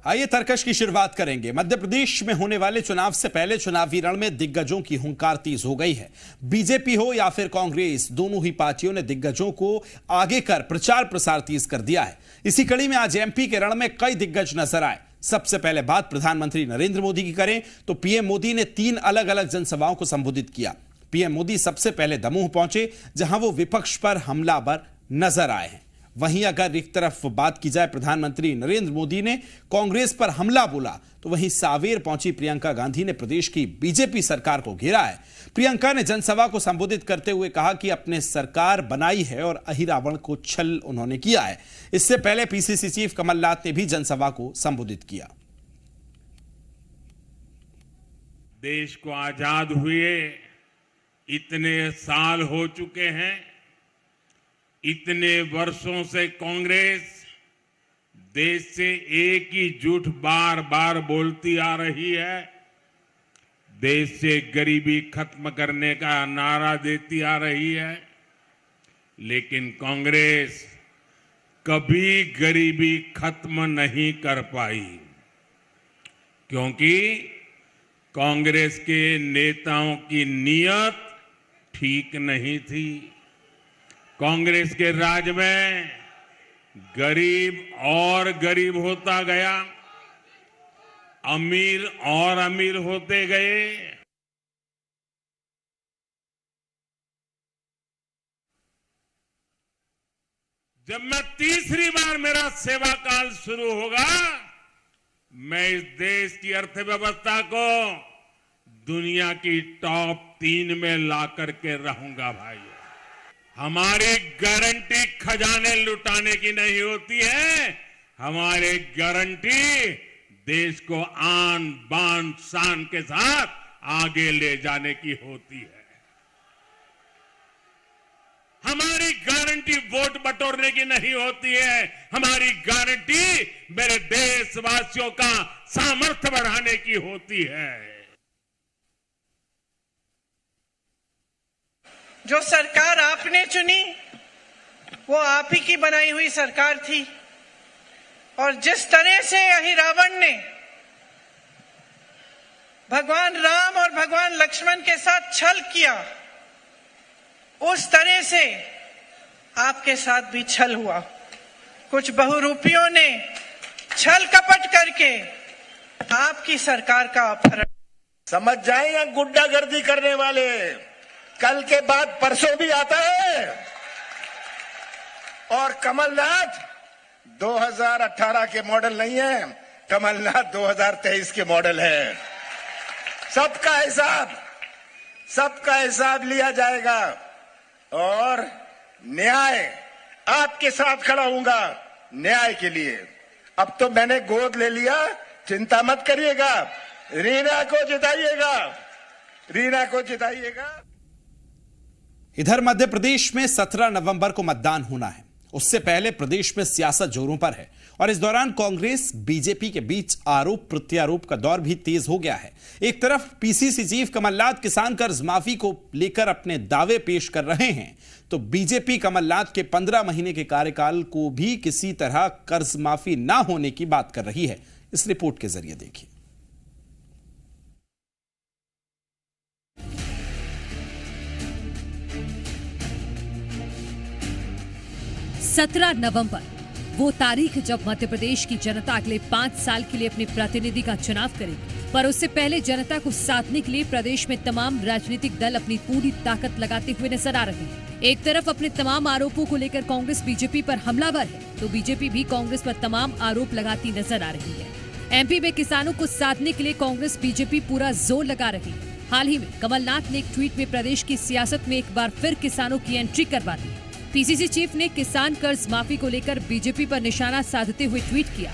आइए तर्कश की शुरुआत करेंगे। मध्य प्रदेश में होने वाले चुनाव से पहले चुनावी रण में दिग्गजों की हुंकार तेज हो गई है। बीजेपी हो या फिर कांग्रेस, दोनों ही पार्टियों ने दिग्गजों को आगे कर प्रचार प्रसार तेज कर दिया है। इसी कड़ी में आज एमपी के रण में कई दिग्गज नजर आए। सबसे पहले बात प्रधानमंत्री नरेंद्र मोदी की करें तो पीएम मोदी ने 3 अलग अलग जनसभाओं को संबोधित किया। पीएम मोदी सबसे पहले दमोह पहुंचे, जहां वो विपक्ष पर हमलावर नजर आए हैं। वहीं अगर एक तरफ बात की जाए प्रधानमंत्री नरेंद्र मोदी ने कांग्रेस पर हमला बोला, तो वहीं सावेर पहुंची प्रियंका गांधी ने प्रदेश की बीजेपी सरकार को घेरा है। प्रियंका ने जनसभा को संबोधित करते हुए कहा कि अपने सरकार बनाई है और अहिरावण को छल उन्होंने किया है। इससे पहले पीसीसी चीफ कमलनाथ ने भी जनसभा को संबोधित किया। देश को आजाद हुए इतने साल हो चुके हैं, इतने वर्षों से कांग्रेस देश से एक ही झूठ बार बार बोलती आ रही है। देश से गरीबी खत्म करने का नारा देती आ रही है, लेकिन कांग्रेस कभी गरीबी खत्म नहीं कर पाई, क्योंकि कांग्रेस के नेताओं की नीयत ठीक नहीं थी। कांग्रेस के राज में गरीब और गरीब होता गया, अमीर और अमीर होते गए। जब मैं तीसरी बार मेरा सेवा काल शुरू होगा, मैं इस देश की अर्थव्यवस्था को दुनिया की टॉप 3 में ला करके रहूंगा। भाई, हमारी गारंटी खजाने लुटाने की नहीं होती है, हमारी गारंटी देश को आन बान शान के साथ आगे ले जाने की होती है। हमारी गारंटी वोट बटोरने की नहीं होती है, हमारी गारंटी मेरे देशवासियों का सामर्थ्य बढ़ाने की होती है। जो सरकार आपने चुनी वो आप ही की बनाई हुई सरकार थी, और जिस तरह से अहिरावण ने भगवान राम और भगवान लक्ष्मण के साथ छल किया, उस तरह से आपके साथ भी छल हुआ। कुछ बहुरूपियों ने छल कपट करके आपकी सरकार का अपहरण। समझ जाए या गुंडागर्दी करने वाले, कल के बाद परसों भी आता है। और कमलनाथ 2018 के मॉडल नहीं है, कमलनाथ 2023 के मॉडल है। सबका हिसाब लिया जाएगा और न्याय आपके साथ खड़ा हूंगा, न्याय के लिए। अब तो मैंने गोद ले लिया, चिंता मत करिएगा, रीना को जिताइएगा। इधर मध्य प्रदेश में 17 नवंबर को मतदान होना है। उससे पहले प्रदेश में सियासत जोरों पर है और इस दौरान कांग्रेस बीजेपी के बीच आरोप प्रत्यारोप का दौर भी तेज हो गया है। एक तरफ पीसीसी चीफ कमलनाथ किसान कर्ज माफी को लेकर अपने दावे पेश कर रहे हैं, तो बीजेपी कमलनाथ के 15 महीने के कार्यकाल को भी किसी तरह कर्ज माफी ना होने की बात कर रही है। इस रिपोर्ट के जरिए देखिए। 17 नवंबर वो तारीख जब मध्य प्रदेश की जनता अगले 5 साल के लिए अपने प्रतिनिधि का चुनाव करेगी। पर उससे पहले जनता को साधने के लिए प्रदेश में तमाम राजनीतिक दल अपनी पूरी ताकत लगाते हुए नजर आ रहे हैं। एक तरफ अपने तमाम आरोपों को लेकर कांग्रेस बीजेपी पर हमलावर है, तो बीजेपी भी कांग्रेस पर तमाम आरोप लगाती नजर आ रही है। एमपी में किसानों को साधने के लिए कांग्रेस बीजेपी पूरा जोर लगा रही है। हाल ही में कमलनाथ ने एक ट्वीट में प्रदेश की सियासत में एक बार फिर किसानों की एंट्री करवा दी। पीसीसी चीफ ने किसान कर्ज माफी को लेकर बीजेपी पर निशाना साधते हुए ट्वीट किया।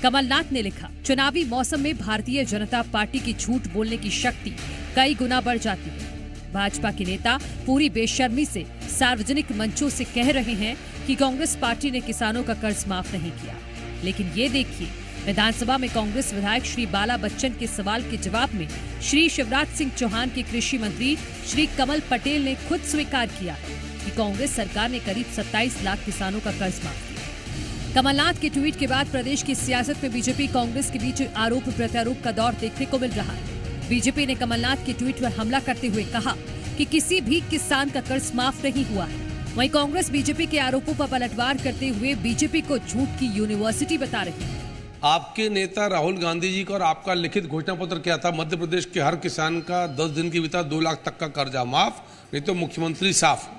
कमलनाथ ने लिखा, चुनावी मौसम में भारतीय जनता पार्टी की झूठ बोलने की शक्ति कई गुना बढ़ जाती है। भाजपा के नेता पूरी बेशर्मी से सार्वजनिक मंचों से कह रहे हैं कि कांग्रेस पार्टी ने किसानों का कर्ज माफ नहीं किया, लेकिन ये देखिए, विधानसभा में कांग्रेस विधायक श्री बाला बच्चन के सवाल के जवाब में श्री शिवराज सिंह चौहान के कृषि मंत्री श्री कमल पटेल ने खुद स्वीकार किया कि कांग्रेस सरकार ने करीब 27 लाख किसानों का कर्ज माफ किया। कमलनाथ के ट्वीट के बाद प्रदेश की सियासत में बीजेपी कांग्रेस के बीच आरोप प्रत्यारोप का दौर देखने को मिल रहा है। बीजेपी ने कमलनाथ के ट्वीट पर हमला करते हुए कहा कि किसी भी किसान का कर्ज माफ नहीं हुआ है। वहीं कांग्रेस बीजेपी के आरोपों पर पलटवार करते हुए बीजेपी को झूठ की यूनिवर्सिटी बता रही है। आपके नेता राहुल गांधी जी का और आपका लिखित घोषणा पत्र क्या था? मध्य प्रदेश के हर किसान का 10 दिन के भीतर 2 लाख तक का कर्जा माफ, नहीं तो मुख्यमंत्री साफ।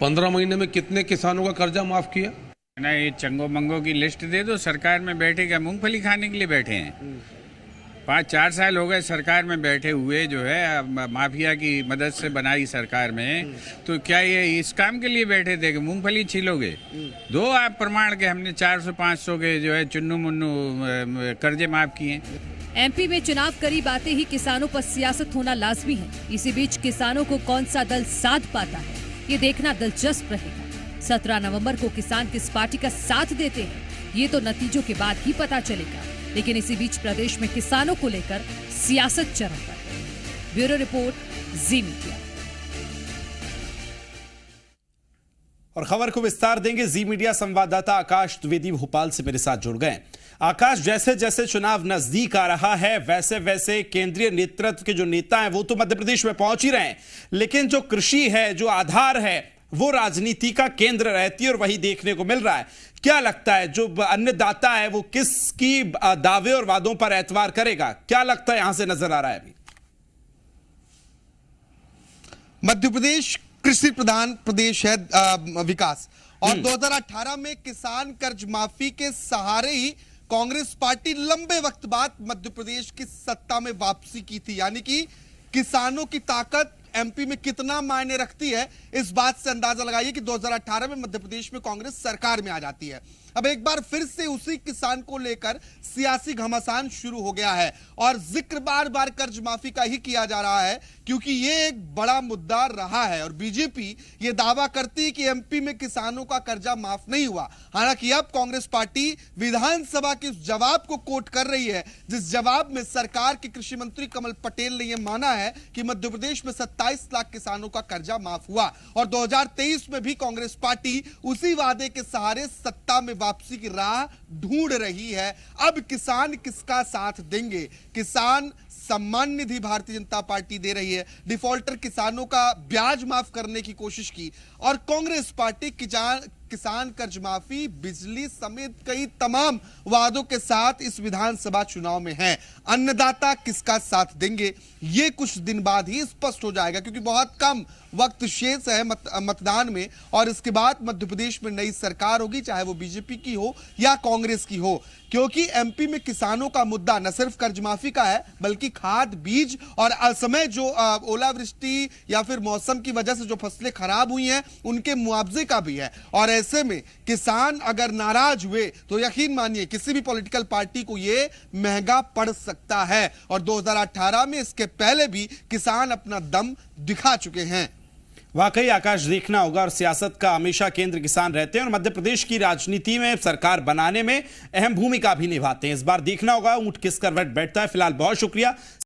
15 महीने में कितने किसानों का कर्जा माफ किया? ना ये चंगो मंगो की लिस्ट दे दो। सरकार में बैठे क्या मूंगफली खाने के लिए बैठे हैं? 5-4 साल हो गए सरकार में बैठे हुए, जो है माफिया की मदद से बनाई सरकार में, तो क्या ये इस काम के लिए बैठे थे कि मूंगफली छीलोगे? दो आप प्रमाण के हमने 400-500 के जो है चुन्नू मुन्नू कर्जे माफ किए। एमपी में चुनाव करीब आते ही किसानों पर सियासत होना लाजमी है। इसी बीच किसानों को कौन सा दल साथ पाता है, ये देखना दिलचस्प रहेगा। 17 नवंबर को किसान किस पार्टी का साथ देते हैं, ये तो नतीजों के बाद ही पता चलेगा। लेकिन इसी बीच प्रदेश में किसानों को लेकर सियासत चरम पर है। ब्यूरो रिपोर्ट, जी मीडिया। और खबर को विस्तार देंगे जी मीडिया संवाददाता आकाश द्विवेदी भोपाल से मेरे साथ जुड़ गए। आकाश, जैसे जैसे चुनाव नजदीक आ रहा है वैसे वैसे केंद्रीय नेतृत्व के जो नेता हैं वो तो मध्य प्रदेश में पहुंच ही रहे हैं, लेकिन जो कृषि है, जो आधार है, वो राजनीति का केंद्र रहती है और वही देखने को मिल रहा है। क्या लगता है जो अन्नदाता है वो किसकी दावे और वादों पर एतवार करेगा? क्या लगता है यहां से नजर आ रहा है अभी? मध्य प्रदेश कृषि प्रधान प्रदेश है विकास, और 2018 में किसान कर्ज माफी के सहारे ही कांग्रेस पार्टी लंबे वक्त बाद मध्य प्रदेश की सत्ता में वापसी की थी। यानी कि किसानों की ताकत एमपी में कितना मायने रखती है, इस बात से अंदाजा लगाइए कि 2018 में मध्य प्रदेश में कांग्रेस सरकार में आ जाती है। अब एक बार फिर से उसी किसान को लेकर सियासी घमासान शुरू हो गया है और जिक्र बार बार कर्ज माफी का ही किया जा रहा है, क्योंकि ये एक बड़ा मुद्दा रहा है। और बीजेपी ये दावा करती है कि एमपी में किसानों का कर्जा माफ नहीं हुआ। हालांकि अब कांग्रेस पार्टी विधानसभा के उस जवाब को कोट कर रही है, जिस जवाब में सरकार के कृषि मंत्री कमल पटेल ने यह माना है कि मध्य प्रदेश में 27 लाख किसानों का कर्जा माफ हुआ। और 2023 में भी कांग्रेस पार्टी उसी वादे के सहारे सत्ता में वापसी की राह ढूंढ रही है। अब किसान किसका साथ देंगे? किसान सम्मान निधि भारतीय जनता पार्टी दे रही है, डिफॉल्टर किसानों का ब्याज माफ करने की कोशिश की, और कांग्रेस पार्टी किसान कर्ज माफी, बिजली समेत कई तमाम वादों के साथ इस विधानसभा चुनाव में है। अन्नदाता किसका साथ देंगे ये कुछ दिन बाद ही स्पष्ट हो जाएगा, क्योंकि बहुत कम वक्त शेष है मतदान में, और इसके बाद मध्य प्रदेश में नई सरकार होगी, चाहे वो बीजेपी की हो या कांग्रेस की हो। क्योंकि एमपी में किसानों का मुद्दा न सिर्फ कर्ज माफी का है, बल्कि खाद, बीज और असमय जो ओलावृष्टि या फिर मौसम की वजह से जो फसलें खराब हुई हैं उनके मुआवजे का भी है। और ऐसे में किसान अगर नाराज हुए तो यकीन मानिए किसी भी पॉलिटिकल पार्टी को ये महंगा पड़ सकता है। और 2018 में इसके पहले भी किसान अपना दम दिखा चुके हैं। वाकई आकाश, देखना होगा, और सियासत का हमेशा केंद्र किसान रहते हैं और मध्य प्रदेश की राजनीति में सरकार बनाने में अहम भूमिका भी निभाते हैं। इस बार देखना होगा ऊंट किस करवट बैठता है। फिलहाल बहुत शुक्रिया।